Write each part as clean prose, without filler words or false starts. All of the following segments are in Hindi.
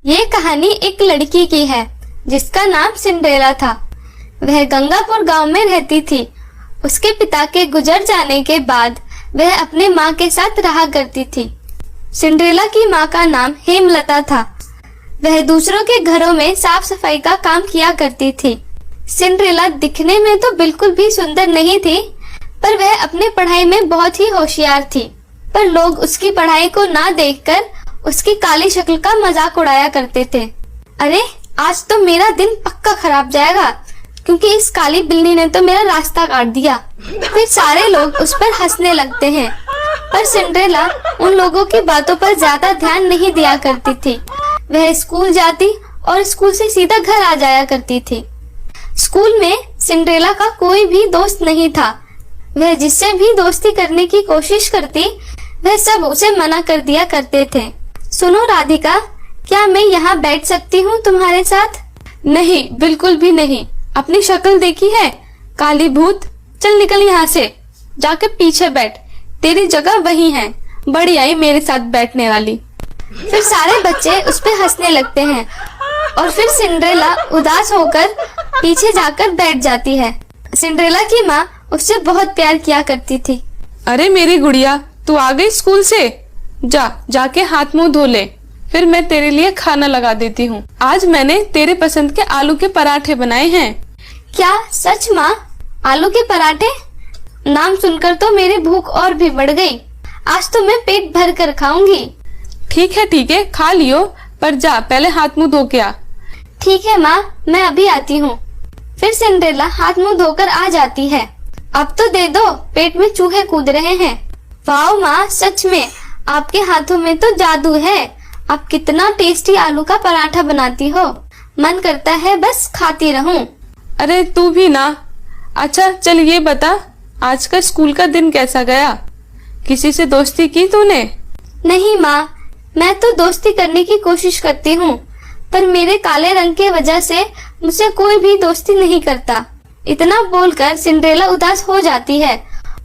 ये कहानी एक लड़की की है जिसका नाम सिंड्रेला था। वह गंगापुर गांव में रहती थी। उसके पिता के गुजर जाने के बाद वह अपने माँ के साथ रहा करती थी। सिंड्रेला की माँ का नाम हेमलता था। वह दूसरों के घरों में साफ सफाई का काम किया करती थी। सिंड्रेला दिखने में तो बिल्कुल भी सुंदर नहीं थी, पर वह अपनी पढ़ाई में बहुत ही होशियार थी। पर लोग उसकी पढ़ाई को ना देखकर उसकी काली शक्ल का मजाक उड़ाया करते थे। अरे आज तो मेरा दिन पक्का खराब जाएगा, क्योंकि इस काली बिल्ली ने तो मेरा रास्ता काट दिया। फिर सारे लोग उस पर हंसने लगते हैं। पर सिंड्रेला उन लोगों की बातों पर ज्यादा ध्यान नहीं दिया करती थी। वह स्कूल जाती और स्कूल से सीधा घर आ जाया करती थी। स्कूल में सिंड्रेला का कोई भी दोस्त नहीं था। वह जिससे भी दोस्ती करने की कोशिश करती, वह सब उसे मना कर दिया करते थे। सुनो राधिका, क्या मैं यहाँ बैठ सकती हूँ तुम्हारे साथ? नहीं, बिल्कुल भी नहीं। अपनी शक्ल देखी है? काली भूत, चल निकल यहाँ से, जाके पीछे बैठ, तेरी जगह वही है। बड़ी आई मेरे साथ बैठने वाली। फिर सारे बच्चे उस पे हंसने लगते हैं और फिर सिंड्रेला उदास होकर पीछे जाकर बैठ जाती है। सिंड्रेला की माँ उससे बहुत प्यार किया करती थी। अरे मेरी गुड़िया, तू आ गई स्कूल से? जाके हाथ मुंह धो ले, फिर मैं तेरे लिए खाना लगा देती हूँ। आज मैंने तेरे पसंद के आलू के पराठे बनाए हैं। क्या सच माँ? आलू के पराठे? नाम सुनकर तो मेरी भूख और भी बढ़ गई। आज तो मैं पेट भर कर खाऊंगी। ठीक है, खा लियो, पर जा पहले हाथ मुंह धो के आ। ठीक है माँ, मैं अभी आती हूँ। फिर सिंड्रेला हाथ मुंह धोकर आ जाती है। अब तो दे दो, पेट में चूहे कूद रहे हैं। वाह माँ, सच में आपके हाथों में तो जादू है। आप कितना टेस्टी आलू का पराठा बनाती हो, मन करता है बस खाती रहूं। अरे तू भी ना। अच्छा चल ये बता, आज का स्कूल का दिन कैसा गया? किसी से दोस्ती की तूने? नहीं माँ, मैं तो दोस्ती करने की कोशिश करती हूँ, पर मेरे काले रंग के वजह से मुझसे कोई भी दोस्ती नहीं करता। इतना बोलकर सिंड्रेला उदास हो जाती है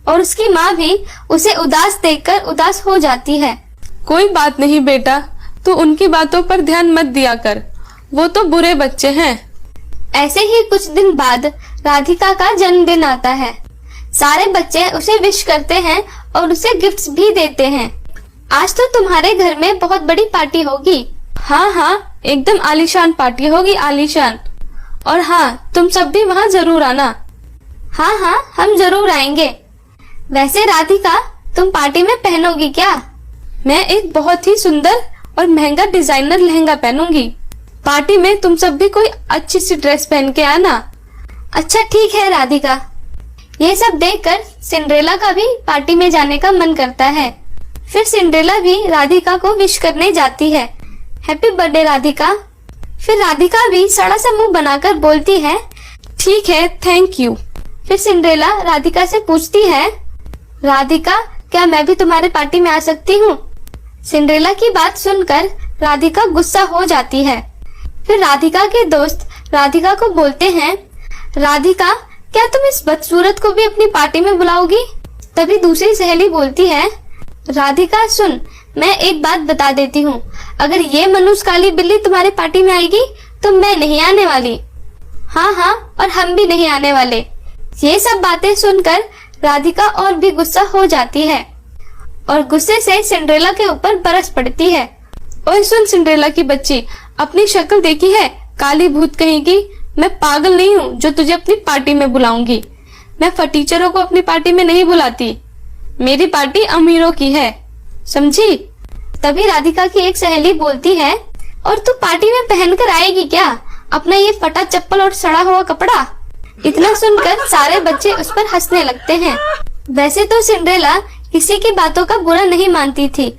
और उसकी माँ भी उसे उदास देखकर उदास हो जाती है। कोई बात नहीं बेटा, तू उनकी बातों पर ध्यान मत दिया कर, वो तो बुरे बच्चे हैं। ऐसे ही कुछ दिन बाद राधिका का जन्मदिन आता है। सारे बच्चे उसे विश करते हैं और उसे गिफ्ट्स भी देते हैं। आज तो तुम्हारे घर में बहुत बड़ी पार्टी होगी। हाँ, एकदम आलीशान पार्टी होगी, आलीशान। और हाँ, तुम सब भी वहाँ जरूर आना। हाँ, हम जरूर आएंगे। वैसे राधिका, तुम पार्टी में पहनोगी क्या? मैं एक बहुत ही सुंदर और महंगा डिजाइनर लहंगा पहनूंगी। पार्टी में तुम सब भी कोई अच्छी सी ड्रेस पहन के आना। अच्छा ठीक है राधिका। ये सब देखकर सिंड्रेला का भी पार्टी में जाने का मन करता है। फिर सिंड्रेला भी राधिका को विश करने जाती है। Happy birthday Radhika. फिर राधिका भी सड़ा सा मुंह बनाकर बोलती है, ठीक है, थैंक यू। फिर सिंड्रेला राधिका से पूछती है, राधिका, क्या मैं भी तुम्हारे पार्टी में आ सकती हूँ? सिंड्रेला की बात सुनकर राधिका गुस्सा हो जाती है। फिर राधिका के दोस्त राधिका को बोलते हैं, राधिका, क्या तुम इस बदसूरत को भी अपनी पार्टी में बुलाओगी? तभी दूसरी सहेली बोलती है, राधिका सुन, मैं एक बात बता देती हूँ, अगर ये मनुष्य काली बिल्ली तुम्हारी पार्टी में आएगी तो मैं नहीं आने वाली। हाँ, और हम भी नहीं आने वाले। ये सब बातें सुनकर राधिका और भी गुस्सा हो जाती है और गुस्से से सिंड्रेला के ऊपर बरस पड़ती है। ओए सुन सिंड्रेला की बच्ची, अपनी शक्ल देखी है? काली भूत कहेगी। मैं पागल नहीं हूँ जो तुझे अपनी पार्टी में बुलाऊंगी। मैं फटीचरों को अपनी पार्टी में नहीं बुलाती। मेरी पार्टी अमीरों की है, समझी? तभी राधिका की एक सहेली बोलती है, और तू पार्टी में पहनकर आएगी क्या अपना ये फटा चप्पल और सड़ा हुआ कपड़ा? इतना सुनकर सारे बच्चे उस पर हंसने लगते हैं। वैसे तो सिंड्रेला किसी की बातों का बुरा नहीं मानती थी,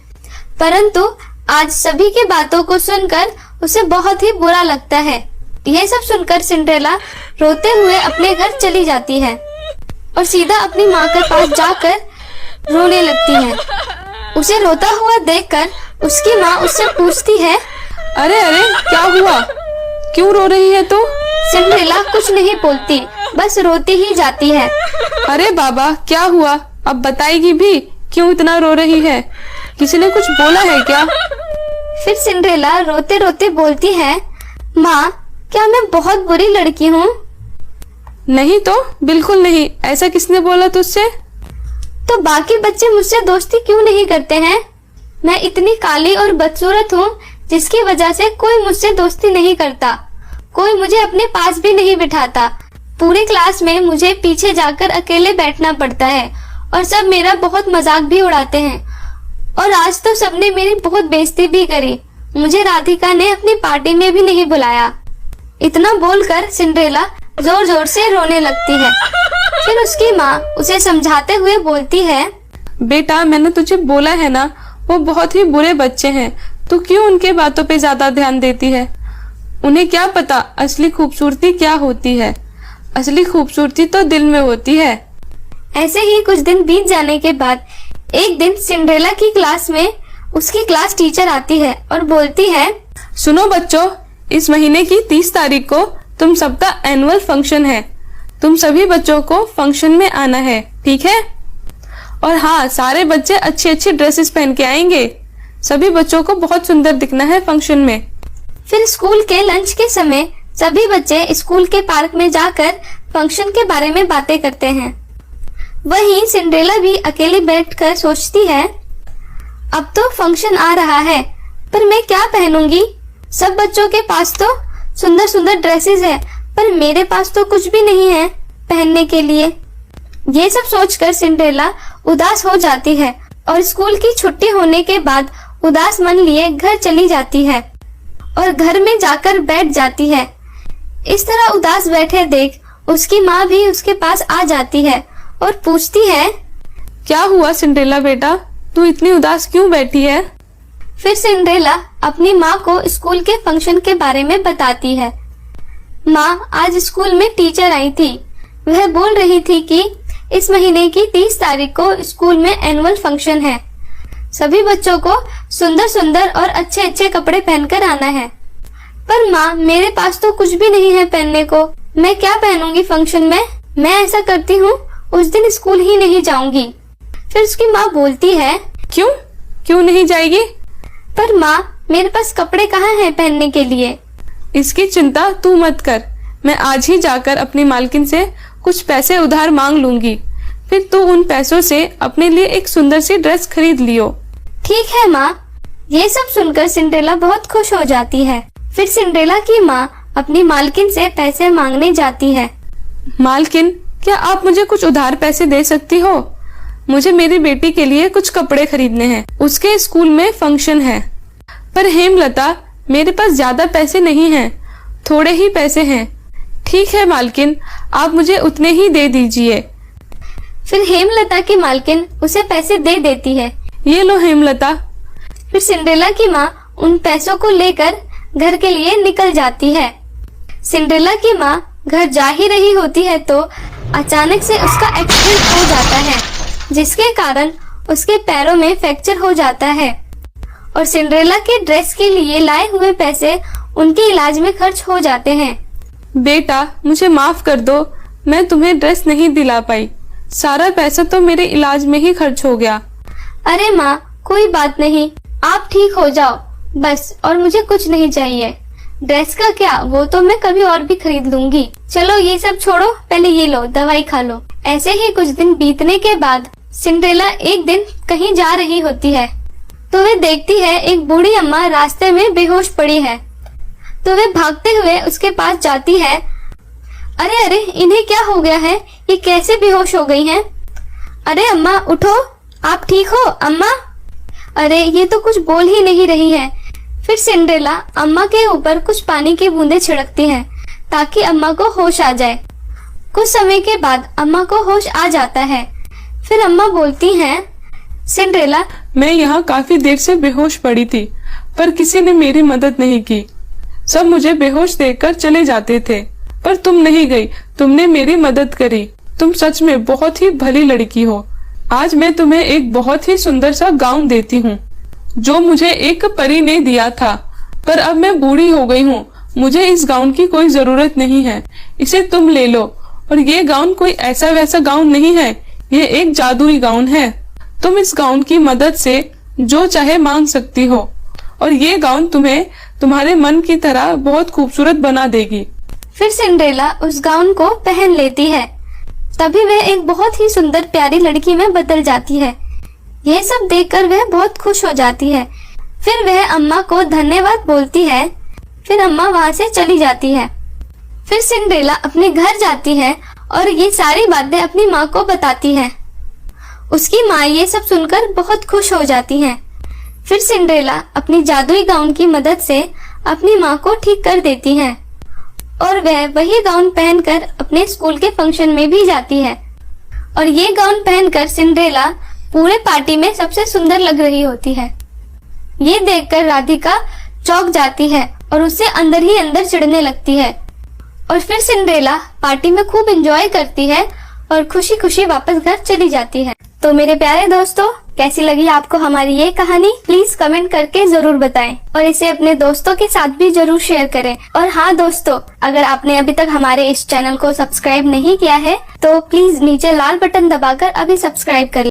परंतु आज सभी की बातों को सुनकर उसे बहुत ही बुरा लगता है। यह सब सुनकर सिंड्रेला रोते हुए अपने घर चली जाती है और सीधा अपनी माँ के पास जाकर रोने लगती है। उसे रोता हुआ देखकर उसकी माँ उससे पूछती है, अरे क्या हुआ, क्यों रो रही है तू? सिंड्रेला कुछ नहीं बोलती, बस रोती ही जाती है। अरे बाबा, क्या हुआ? अब बताएगी भी, क्यों इतना रो रही है? किसी ने कुछ बोला है क्या? फिर सिंड्रेला रोते रोते बोलती है, माँ क्या मैं बहुत बुरी लड़की हूँ? नहीं तो बिल्कुल नहीं, ऐसा किसने बोला तुझसे? तो बाकी बच्चे मुझसे दोस्ती क्यों नहीं करते हैं? मैं इतनी काली और बदसूरत हूँ जिसकी वजह से कोई मुझसे दोस्ती नहीं करता, कोई मुझे अपने पास भी नहीं बिठाता। पूरी क्लास में मुझे पीछे जाकर अकेले बैठना पड़ता है और सब मेरा बहुत मजाक भी उड़ाते हैं। और आज तो सबने मेरी बहुत बेइज्जती भी करी, मुझे राधिका ने अपनी पार्टी में भी नहीं बुलाया। इतना बोलकर सिंड्रेला जोर जोर से रोने लगती है। फिर उसकी माँ उसे समझाते हुए बोलती है, बेटा मैंने तुझे बोला है ना, वो बहुत ही बुरे बच्चे हैं, तू क्यों उनके बातों पे ज्यादा ध्यान देती है? उन्हें क्या पता असली खूबसूरती क्या होती है। असली खूबसूरती तो दिल में होती है। ऐसे ही कुछ दिन बीत जाने के बाद एक दिन सिंड्रेला की क्लास में उसकी क्लास टीचर आती है और बोलती है, सुनो बच्चों, इस महीने की 30 तारीख को तुम सबका एनुअल फंक्शन है। तुम सभी बच्चों को फंक्शन में आना है, ठीक है? और हाँ, सारे बच्चे अच्छी अच्छी ड्रेसेस पहन के आएंगे। सभी बच्चों को बहुत सुंदर दिखना है फंक्शन में। फिर स्कूल के लंच के समय सभी बच्चे स्कूल के पार्क में जाकर फंक्शन के बारे में बातें करते हैं। वहीं सिंड्रेला भी अकेली बैठकर सोचती है, अब तो फंक्शन आ रहा है, पर मैं क्या पहनूंगी? सब बच्चों के पास तो सुंदर सुंदर ड्रेसेस है, पर मेरे पास तो कुछ भी नहीं है पहनने के लिए। ये सब सोचकर सिंड्रेला उदास हो जाती है और स्कूल की छुट्टी होने के बाद उदास मन लिए घर चली जाती है और घर में जाकर बैठ जाती है। इस तरह उदास बैठे देख उसकी माँ भी उसके पास आ जाती है और पूछती है, क्या हुआ सिंड्रेला बेटा, तू इतनी उदास क्यों बैठी है? फिर सिंड्रेला अपनी माँ को स्कूल के फंक्शन के बारे में बताती है। माँ, आज स्कूल में टीचर आई थी। वह बोल रही थी कि इस महीने की 30 तारीख को स्कूल में एनुअल फंक्शन है। सभी बच्चों को सुंदर सुंदर और अच्छे अच्छे कपड़े पहनकर आना है। पर माँ, मेरे पास तो कुछ भी नहीं है पहनने को। मैं क्या पहनूंगी फंक्शन में? मैं ऐसा करती हूँ उस दिन स्कूल ही नहीं जाऊंगी। फिर उसकी माँ बोलती है, क्यों नहीं जाएगी? पर माँ, मेरे पास कपड़े कहाँ हैं पहनने के लिए? इसकी चिंता तू मत कर, मैं आज ही जाकर अपनी मालकिन से कुछ पैसे उधार मांग लूंगी। फिर तू उन पैसों से अपने लिए एक सुंदर सी ड्रेस खरीद लियो। ठीक है माँ। ये सब सुनकर सिंड्रेला बहुत खुश हो जाती है। फिर सिंड्रेला की माँ अपनी मालकिन से पैसे मांगने जाती है। मालकिन, क्या आप मुझे कुछ उधार पैसे दे सकती हो? मुझे मेरी बेटी के लिए कुछ कपड़े खरीदने हैं, उसके स्कूल में फंक्शन है। पर हेमलता, मेरे पास ज्यादा पैसे नहीं हैं, थोड़े ही पैसे हैं। ठीक है मालकिन, आप मुझे उतने ही दे दीजिए। फिर हेमलता की मालकिन उसे पैसे दे देती है। ये लो हेमलता। फिर सिंड्रेला की माँ उन पैसों को लेकर घर के लिए निकल जाती है। सिंड्रेला की माँ घर जा ही रही होती है तो अचानक से उसका एक्सीडेंट हो जाता है, जिसके कारण उसके पैरों में फ्रैक्चर हो जाता है और सिंड्रेला के ड्रेस के लिए लाए हुए पैसे उनके इलाज में खर्च हो जाते हैं। बेटा, मुझे माफ कर दो, मैं तुम्हें ड्रेस नहीं दिला पाई। सारा पैसा तो मेरे इलाज में ही खर्च हो गया। अरे माँ, कोई बात नहीं, आप ठीक हो जाओ बस, और मुझे कुछ नहीं चाहिए। ड्रेस का क्या, वो तो मैं कभी और भी खरीद लूंगी। चलो ये सब छोड़ो, पहले ये लो, दवाई खा लो। ऐसे ही कुछ दिन बीतने के बाद सिंड्रेला एक दिन कहीं जा रही होती है तो वे देखती है एक बूढ़ी अम्मा रास्ते में बेहोश पड़ी है। तो वे भागते हुए उसके पास जाती है। अरे अरे, इन्हें क्या हो गया है? ये कैसे बेहोश हो गई हैं? अरे अम्मा उठो, आप ठीक हो अम्मा? अरे ये तो कुछ बोल ही नहीं रही है। फिर सिंड्रेला अम्मा के ऊपर कुछ पानी की बूंदें छिड़कती है ताकि अम्मा को होश आ जाए। कुछ समय के बाद अम्मा को होश आ जाता है। फिर अम्मा बोलती हैं, सिंड्रेला, मैं यहाँ काफी देर से बेहोश पड़ी थी, पर किसी ने मेरी मदद नहीं की। सब मुझे बेहोश देखकर चले जाते थे, पर तुम नहीं गई, तुमने मेरी मदद करी। तुम सच में बहुत ही भली लड़की हो। आज मैं तुम्हें एक बहुत ही सुंदर सा गाउन देती हूँ, जो मुझे एक परी ने दिया था, पर अब मैं बूढ़ी हो गई हूँ, मुझे इस गाउन की कोई जरूरत नहीं है। इसे तुम ले लो। और ये गाउन कोई ऐसा वैसा गाउन नहीं है, ये एक जादुई गाउन है। तुम इस गाउन की मदद से जो चाहे मांग सकती हो और ये गाउन तुम्हें तुम्हारे मन की तरह बहुत खूबसूरत बना देगी। फिर सिंड्रेला उस गाउन को पहन लेती है। तभी वह एक बहुत ही सुंदर प्यारी लड़की में बदल जाती है। यह सब देखकर वह बहुत खुश हो जाती है। फिर वह अम्मा को धन्यवाद बोलती है। फिर अम्मा वहां से चली जाती है। फिर सिंड्रेला अपने घर जाती है और ये सारी बातें अपनी माँ को बताती है। उसकी माँ ये सब सुनकर बहुत खुश हो जाती है। फिर सिंड्रेला अपनी जादुई गाउन की मदद से अपनी माँ को ठीक कर देती है और वह वही गाउन पहनकर अपने स्कूल के फंक्शन में भी जाती है। और ये गाउन पहनकर सिंड्रेला पूरे पार्टी में सबसे सुंदर लग रही होती है। ये देखकर राधिका चौंक जाती है और उससे अंदर ही अंदर चिढ़ने लगती है। और फिर सिंड्रेला पार्टी में खूब एंजॉय करती है और खुशी खुशी वापस घर चली जाती है। तो मेरे प्यारे दोस्तों, कैसी लगी आपको हमारी ये कहानी? प्लीज कमेंट करके जरूर बताएं और इसे अपने दोस्तों के साथ भी जरूर शेयर करें। और हाँ दोस्तों, अगर आपने अभी तक हमारे इस चैनल को सब्सक्राइब नहीं किया है तो प्लीज नीचे लाल बटन दबाकर अभी सब्सक्राइब कर